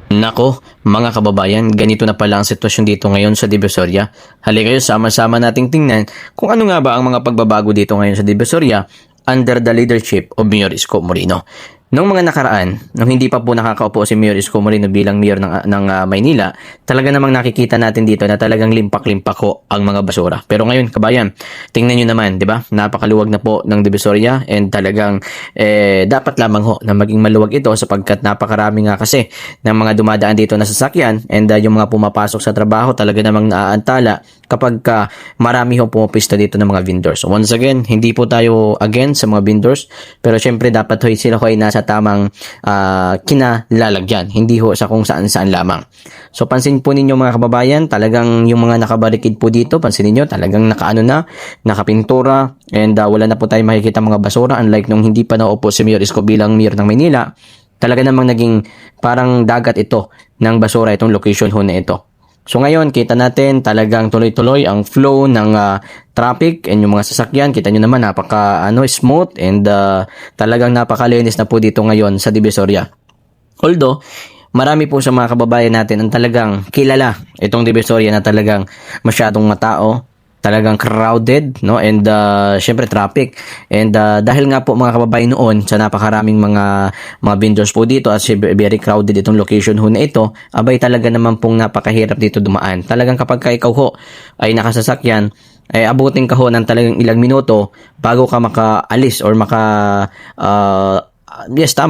Nako, mga kababayan, ganito na pala ang sitwasyon dito ngayon sa Divisoria. Halika kayo, sama-sama nating tingnan kung ano nga ba ang mga pagbabago dito ngayon sa Divisoria under the leadership of Mayor Isko Moreno. Noong mga nakaraan, nung hindi pa po nakakaupo si Mayor Isko Moreno bilang mayor ng Maynila, talaga namang nakikita natin dito na talagang limpak-limpak ko ang mga basura. Pero ngayon, kabayan, tingnan nyo naman, di ba? Napakaluwag na po ng Divisoria and talagang dapat lamang ho na maging maluwag ito sapagkat napakarami nga kasi ng mga dumadaan dito na sasakyan and yung mga pumapasok sa trabaho talaga namang naaantala kapag marami ho pumapista dito ng mga vendors. So once again, hindi po tayo against sa mga vendors, pero syempre dapat ho sila ko ay nasa tamang kinalalagyan, hindi ho sa kung saan-saan lamang. So pansin po ninyo mga kababayan, talagang yung mga nakabarikid po dito, pansin niyo talagang nakaano na, nakapintura and wala na po tayong makikita mga basura unlike nung hindi pa naupo si Mayor Isko bilang mayor ng Maynila. Talaga namang naging parang dagat ito ng basura itong location ho na ito. So ngayon, kita natin talagang tuloy-tuloy ang flow ng traffic and yung mga sasakyan. Kita nyo naman, smooth and talagang napakalinis na po dito ngayon sa Divisoria. Although, marami po sa mga kababayan natin ang talagang kilala itong Divisoria na talagang masyadong matao, talagang crowded, no? And syempre traffic. And dahil nga po mga kababayan noon sa napakaraming mga vendors po dito at very crowded itong location ho na ito, abay talaga naman pong napakahirap dito dumaan. Talagang kapag ikaw ho ay nakasasakyan, ay abutin ka ho ng talagang ilang minuto bago ka makaalis or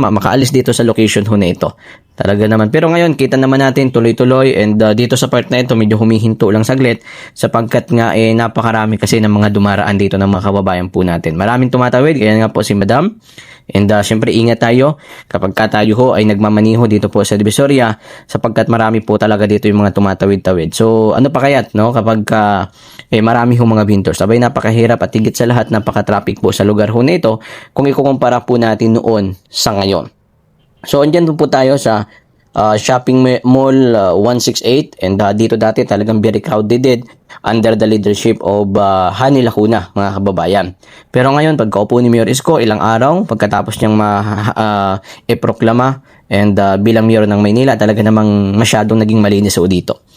makaalis dito sa location ho na ito. Talaga naman. Pero ngayon, kita naman natin tuloy-tuloy and dito sa part na ito, medyo humihinto lang saglit sapagkat nga napakarami kasi ng mga dumaraan dito ng mga kababayan po natin. Maraming tumatawid, kaya nga po si Madam. And syempre, ingat tayo kapag tayo ho ay nagmamaniho dito po sa Divisoria sapagkat marami po talaga dito yung mga tumatawid-tawid. So, ano pa kaya't, no? Kapag marami ho mga vendors. Sabay napakahirap at higit sa lahat, napaka-traffic po sa lugar ho na ito kung ikukumpara po natin noon sa ngayon. So, andyan po tayo sa Shopping Mall 168 and dito dati talagang very crowded under the leadership of Hani Lacuna, mga kababayan. Pero ngayon, pagkaupo ni Mayor Isko, ilang araw, pagkatapos niyang iproklama and bilang mayor ng Maynila, talaga namang masyadong naging malinis dito.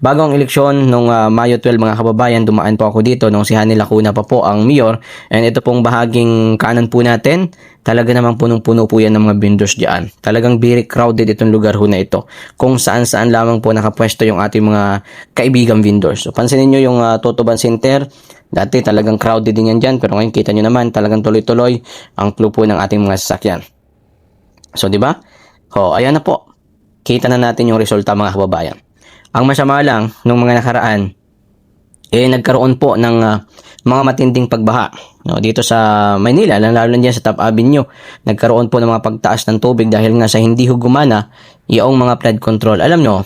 Bago ang eleksyon nung Mayo 12 mga kababayan, dumaan po ako dito nung si Hani Lacuna pa po ang mayor and ito pong bahaging kanan po natin, talaga naman punong-puno po yan ng mga vendors diyan. Talagang very crowded itong lugar ho na ito. Kung saan-saan lamang po nakapwesto yung ating mga kaibigang vendors. So pansinin nyo yung Totoban Center, dati talagang crowded din yan dyan pero ngayon kita nyo naman talagang tuloy-tuloy ang flow po ng ating mga sasakyan. So di ba? Ayan na po. Kita na natin yung resulta mga kababayan. Ang masama lang, nung mga nakaraan, nagkaroon po ng mga matinding pagbaha. No, dito sa Maynila, lalo na dyan sa Top Avenue, nagkaroon po ng mga pagtaas ng tubig dahil nga sa hindi hugumana yung mga flood control. Alam nyo,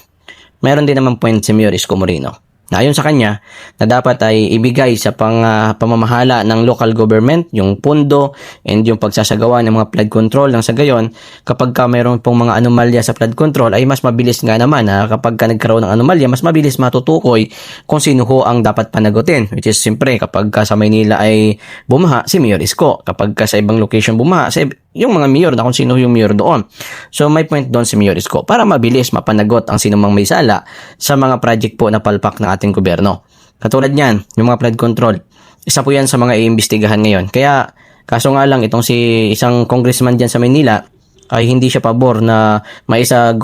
mayroon din naman point si Mayor Isko Moreno. Ayon sa kanya, na dapat ay ibigay sa pamamahala ng local government, yung pondo and yung pagsasagawa ng mga flood control nang sa gayon, kapag mayroon pong mga anomalya sa flood control ay mas mabilis nga naman kapag nagkaroon ng anomalya, mas mabilis matutukoy kung sino ho ang dapat panagutin. Which is siyempre kapag sa Maynila ay bumaha, si Mayor Isko. Kapag sa ibang location bumaha, yung mga mayor na kung sino yung mayor doon. So may point doon si Mayor Isko para mabilis mapanagot ang sinumang may sala sa mga project po na palpak ng ating gobyerno. Katulad niyan, yung mga flood control. Isa po yan sa mga iimbestigahan ngayon. Kaya kaso nga lang itong isang congressman diyan sa Maynila ay hindi siya pabor na may isa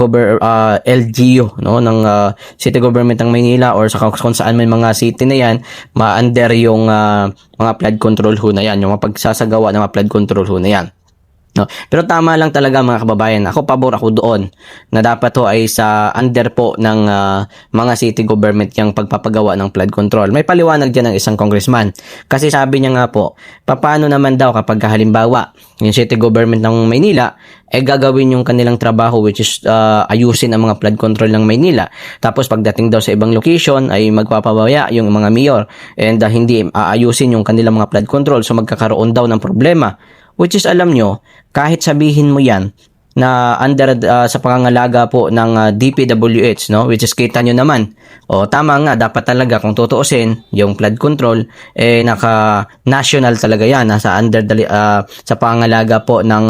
LGU ng city government ng Maynila or sa kung saan may mga city na yan ma-under yung mga flood control ho na yan, yung mga pagsasagawa ng mga flood control ho na yan. No. Pero tama lang talaga mga kababayan, pabor ako doon na dapat ho ay sa under po ng mga city government yung pagpapagawa ng flood control. May paliwanag dyan ng isang congressman kasi sabi niya nga po, paano naman daw kapag halimbawa yung city government ng Maynila gagawin yung kanilang trabaho which is ayusin ang mga flood control ng Maynila, tapos pagdating daw sa ibang location ay magpapabaya yung mga mayor and hindi aayusin yung kanilang mga flood control, so magkakaroon daw ng problema. Which is alam nyo, kahit sabihin mo yan, na under sa pangangalaga po ng DPWH, no, which is kita nyo naman, o tama nga, dapat talaga kung tutuusin yung flood control naka national talaga yan, nasa under sa pangangalaga po ng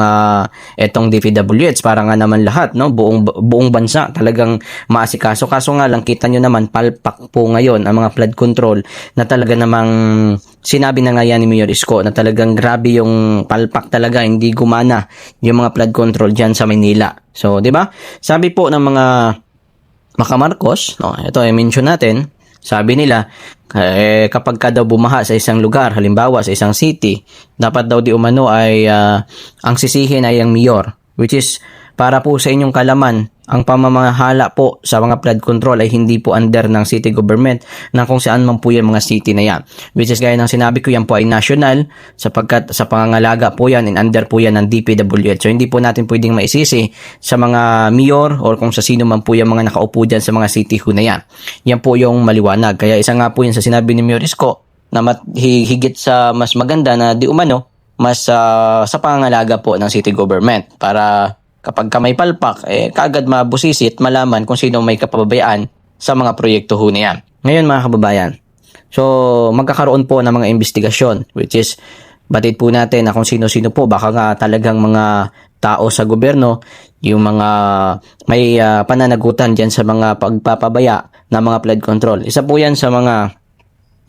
etong DPWH para nga naman lahat, no, buong bansa talagang maasikaso. Kaso nga lang, kita nyo naman, palpak po ngayon ang mga flood control na talaga namang sinabi na nga yan ni Mayor Isko na talagang grabe yung palpak talaga, hindi gumana yung mga flood control dyan sa Maynila. So, di ba? Sabi po ng mga Marcos, no, ito ay mention natin, sabi nila, kapag ka daw bumaha sa isang lugar, halimbawa sa isang city, dapat daw di umano ay ang sisihin ay ang mayor, which is para po sa inyong kalaman, ang pamamahala po sa mga flood control ay hindi po under ng city government na kung saan man po yung mga city na yan. Which is gaya ng sinabi ko, yan po ay national sapagkat sa pangangalaga po yan and under po yan ng DPWH. So hindi po natin pwedeng maisisi sa mga mayor or kung sa sino man po yung mga nakaupo dyan sa mga city ho na yan. Yan po yung maliwanag. Kaya isa nga po yun sa sinabi ni Mayor Isko na higit sa mas maganda na di umano mas sa pangangalaga po ng city government para kapag ka may palpak, kaagad mabusisit, malaman kung sino may kapabayaan sa mga proyekto ho na yan. Ngayon mga kababayan, so magkakaroon po ng mga investigasyon, which is batid po natin na kung sino-sino po, baka nga talagang mga tao sa gobyerno, yung mga may pananagutan dyan sa mga pagpapabaya ng mga flood control. Isa po yan sa mga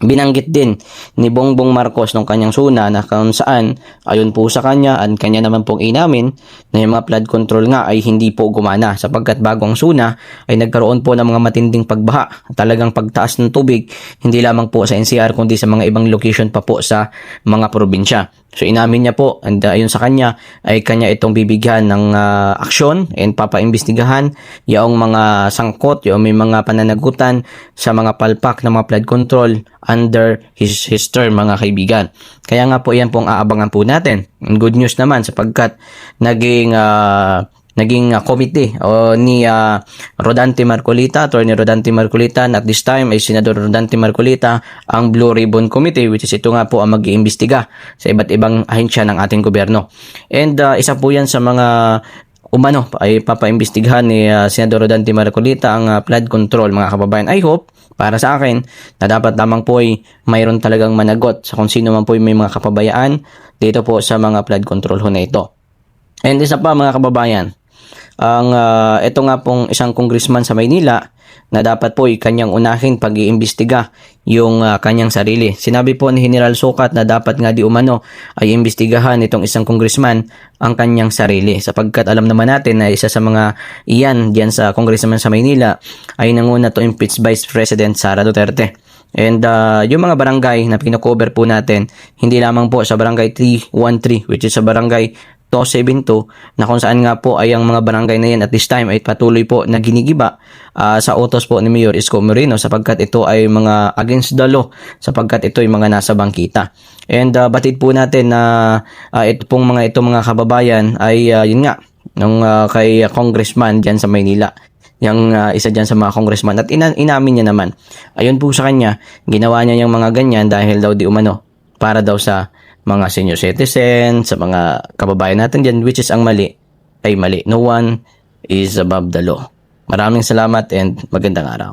binanggit din ni Bongbong Marcos nung kanyang suna na kung saan ayon po sa kanya at kanya naman pong inamin na yung mga flood control nga ay hindi po gumana sapagkat bago ang suna ay nagkaroon po ng mga matinding pagbaha, talagang pagtaas ng tubig hindi lamang po sa NCR kundi sa mga ibang location pa po sa mga probinsya. So inamin niya po and ayon sa kanya ay kanya itong bibigyan ng aksyon and papaimbestigahan yung mga sangkot, yung may mga pananagutan sa mga palpak ng mga flood control under his term mga kaibigan. Kaya nga po yan pong aabangan po natin. And good news naman sapagkat naging committee ni Rodante Marcolita, Attorney Rodante Marcolita, at this time ay Senador Rodante Marcolita ang Blue Ribbon Committee, which is ito nga po ang mag-iimbestiga sa iba't ibang ahensya ng ating gobyerno. And isa po yan sa mga umano ay papaimbestigahan ni Senador Rodante Marcolita ang flood control mga kababayan. I hope para sa akin na dapat lamang po ay mayroon talagang managot sa kung sino man po may mga kapabayaan dito po sa mga flood control ho na ito. And isa pa mga kababayan, ito nga pong isang congressman sa Maynila na dapat po kanyang unahin pag-iimbestiga yung kanyang sarili. Sinabi po ni General Sukat na dapat nga di umano ay imbestigahan itong isang congressman ang kanyang sarili sapagkat alam naman natin na isa sa mga iyan diyan sa congressman sa Maynila ay nanguna to impeach Vice President Sara Duterte. And yung mga barangay na pinocover po natin, hindi lamang po sa barangay 313 which is sa barangay 272 na kung saan nga po ay ang mga barangay na yan at this time ay patuloy po na ginigiba sa utos po ni Mayor Isko Moreno sapagkat ito ay mga against the law sapagkat ito ay mga nasa bangkita. And batid po natin na itong mga kababayan ay yun nga nung kay congressman dyan sa Maynila. Yung isa dyan sa mga congressman at inamin niya naman. Ayun po sa kanya, ginawa niya yung mga ganyan dahil daw di umano para daw sa mga senior citizen, sa mga kababayan natin dyan, which is ang mali ay mali. No one is above the law. Maraming salamat and magandang araw.